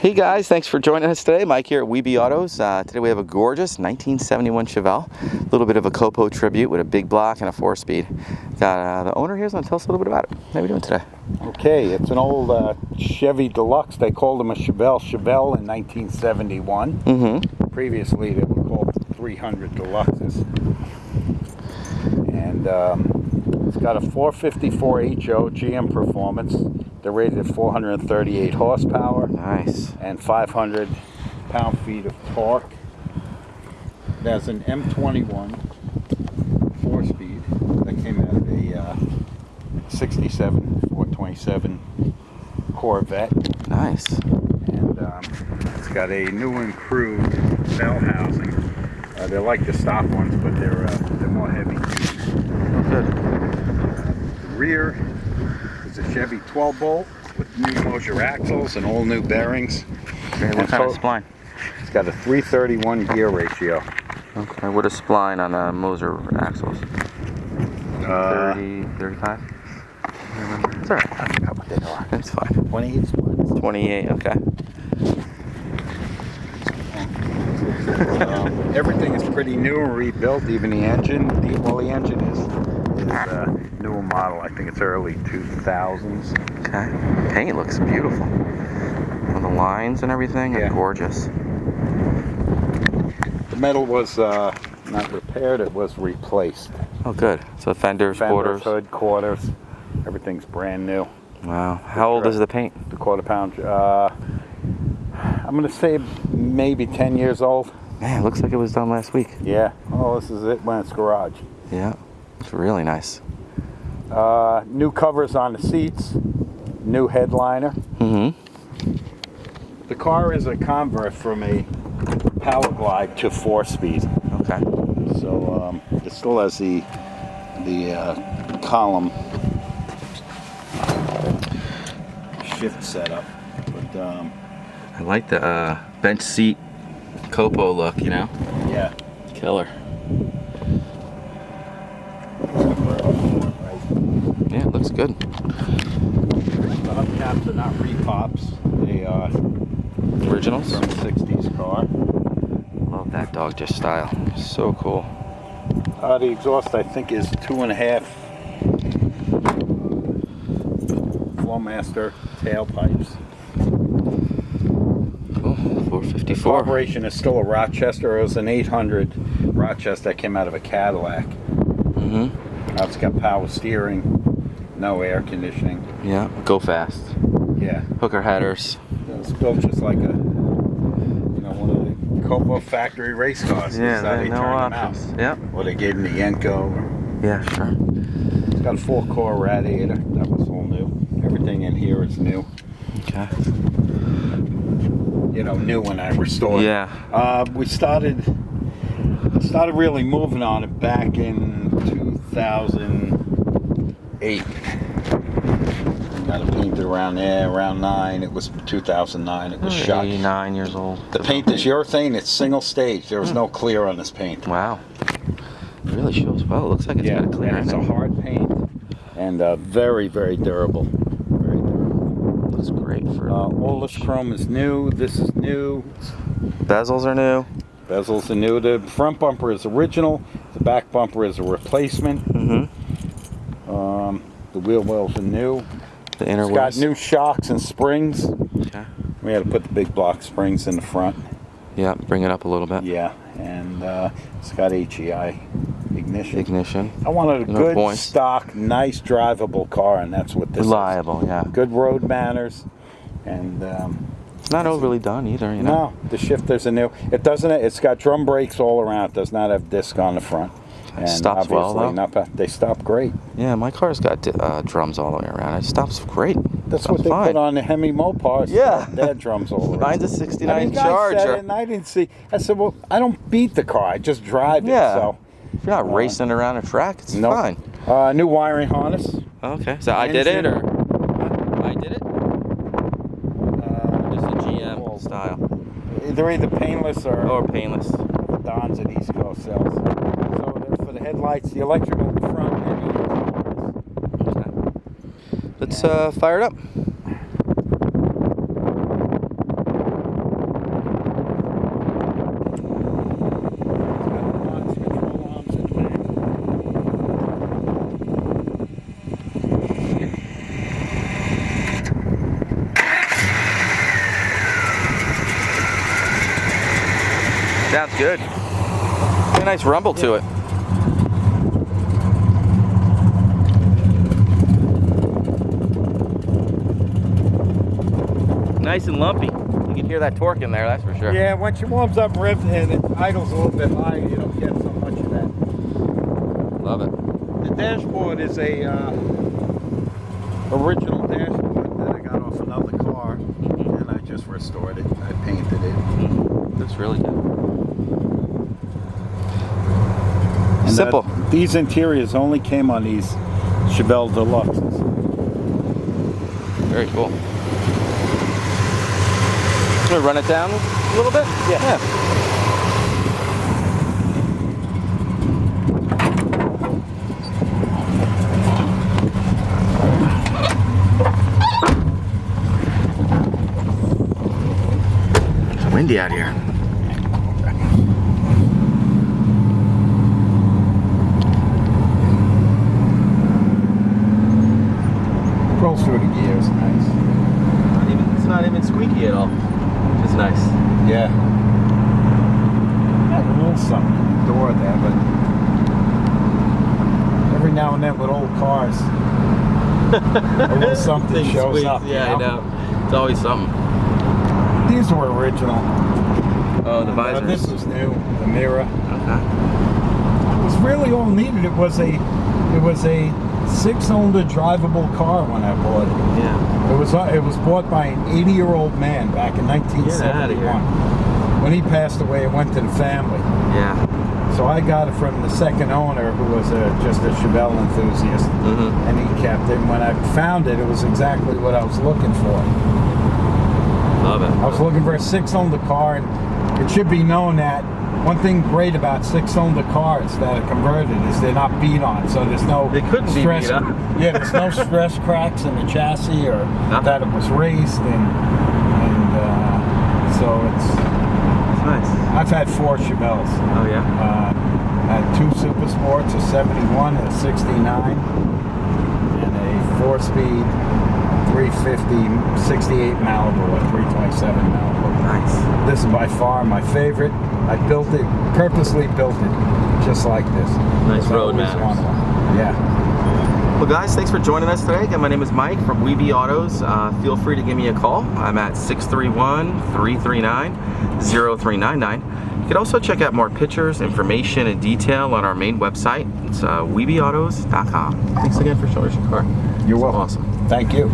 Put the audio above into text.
Hey guys, thanks for joining us today. Mike here at WeBe Autos. Today we have a gorgeous 1971 Chevelle, a little bit of a COPO Tribute with a big block and a 4-speed. Got the owner here, so tell us a little bit about it. How are we doing today? Okay, it's an old Chevy Deluxe. They called them a Chevelle in 1971. Previously they were called 300 Deluxes. And it's got a 454 HO GM Performance. They're rated at 438 horsepower. Nice. And 500 pound-feet of torque. It has an M-21 4-speed that came out of a 67 427 Corvette. Nice. And it's got a new improved bell housing. They're like the stock ones, but they're more heavy duty. Oh, good. The rear is a Chevy 12 bolt with new Moser Axles and all new bearings. Okay, what kind of spline? It's got a 331 gear ratio. Okay, what is spline on a Moser Axles? 30, 35? It's alright. I forgot what they are. It's fine. 28 splines. 28, okay. Everything is pretty new and rebuilt, even the engine. The engine is a newer model. I think it's early 2000s. Okay. Paint looks beautiful. All the lines and everything are gorgeous. The metal was not repaired, it was replaced. Oh, good. So fenders, quarters. Hood, quarters. Everything's brand new. Wow. How old is the paint? The quarter pound. I'm going to say maybe 10 years old. Man, it looks like it was done last week. Yeah. Oh, this is it when it's garage. Yeah. It's really nice. New covers on the seats. New headliner. The car is a convert from a Power Glide to 4-speed. Okay. So it still has the column shift setup, but I like the bench seat COPO look, you know? yeah, Killer. Yeah, it looks good. the hubcaps are not repops. They are Originals? from a 60s car. Love that Dog Dish style. So cool. The exhaust, I think, is 2.5 Flowmaster tailpipes. Cool. The 454. carburation is still a Rochester. It was an 800 Rochester that came out of a Cadillac. It's got power steering, no air conditioning. Yeah, go fast. Yeah. Hooker headers. It's built just like a, one of the COPO factory race cars. Yeah, That's how they no turn them options. out. Yep. Or they gave them the Yenko. Yeah, sure. It's got a 4-core radiator. That was all new. Everything in here is new. Okay. New when I restored. Yeah. We started really moving on it back in 2008. Got it painted around there, around 9. It was 2009. It was shot. 89 years old. The paint is urethane. It's single stage. There was no clear on this paint. Wow. It really shows well. It looks like it's got a clear and in it's it. a hard paint and very, very durable. Very durable. Looks great for all this chrome is new. This is new. Bezels are new. Bezels are new. The front bumper is original. The back bumper is a replacement. The wheel wells are new. The inner It's wheels. got new shocks and springs. Okay. We had to put the big block springs in the front. Yeah, bring it up a little bit. Yeah, and it's got HEI ignition. I wanted a good, stock, nice, drivable car, and that's what this Reliable, is. yeah. Good road manners, and it's not overly done either, you know. No, the shifters are new. It doesn't. It's got drum brakes all around. It does not have disc on the front. And stops well, though. They stop great. Yeah, my car's got drums all the way around. It stops great. That's what they put on the Hemi Mopars. Yeah. They had drums all around. Mine's a 69 Charger. Charger. And I didn't see. I said, well, I don't beat the car. I just drive it. Yeah. So if you're not racing around a track, it's fine. New wiring harness. Okay. So I did it, or I did it? Just the GM style. They're either painless or painless. The Dons at East Coast sells. So they're for the headlights, the electrical at the front, and the Okay. Let's fire it up. Sounds good. Got a nice rumble to it. Nice and lumpy. You can hear that torque in there, that's for sure. Yeah, once you warms up revs and it idles a little bit higher, you don't get so much of that. Love it. The dashboard is a original dashboard that I got off another car, and I just restored it. I painted it. Looks really good. And Simple. These interiors only came on these Chevelle Deluxes. Very cool. Can we run it down a little bit? Yeah. It's windy out here. Rolls through the gears, nice. It's not even squeaky at all. Which is nice. Yeah. Got a little something in the door there, but every now and then with old cars, a little something Thing shows squeaks. up. Yeah, you I know. It's always something. These were original. Oh, the visors. This is new. The mirror. Okay. It was really all needed. It was a 6-cylinder drivable car when I bought it. Yeah. It was bought by an 80-year-old man back in 1971. When he passed away, it went to the family. Yeah. So I got it from the second owner, who was just a Chevelle enthusiast, and he kept it. And when I found it, it was exactly what I was looking for. Love it. I was looking for a 6-cylinder car, and it should be known that one thing great about 6-cylinder cars that are converted is they're not beat on, so there's no They couldn't be stress. beat on. Yeah, there's no stress cracks in the chassis or Nothing. that it was raced, and so it's Nice. I've had 4 Chevelles. Oh yeah. I had 2 Super Sports, a 71 and a 69, and a 4-speed 350 68 Malibu, a 327 Malibu. Nice. This is by far my favorite. I built it, purposely built it, just like this. Nice I road always manners. wanted one. Yeah. Well guys, thanks for joining us today. Again, my name is Mike from WeBe Autos. Feel free to give me a call. I'm at 631-339-0399. You can also check out more pictures, information, and detail on our main website. It's webeautos.com. Thanks again for showing us your car. You're welcome. Awesome. Thank you.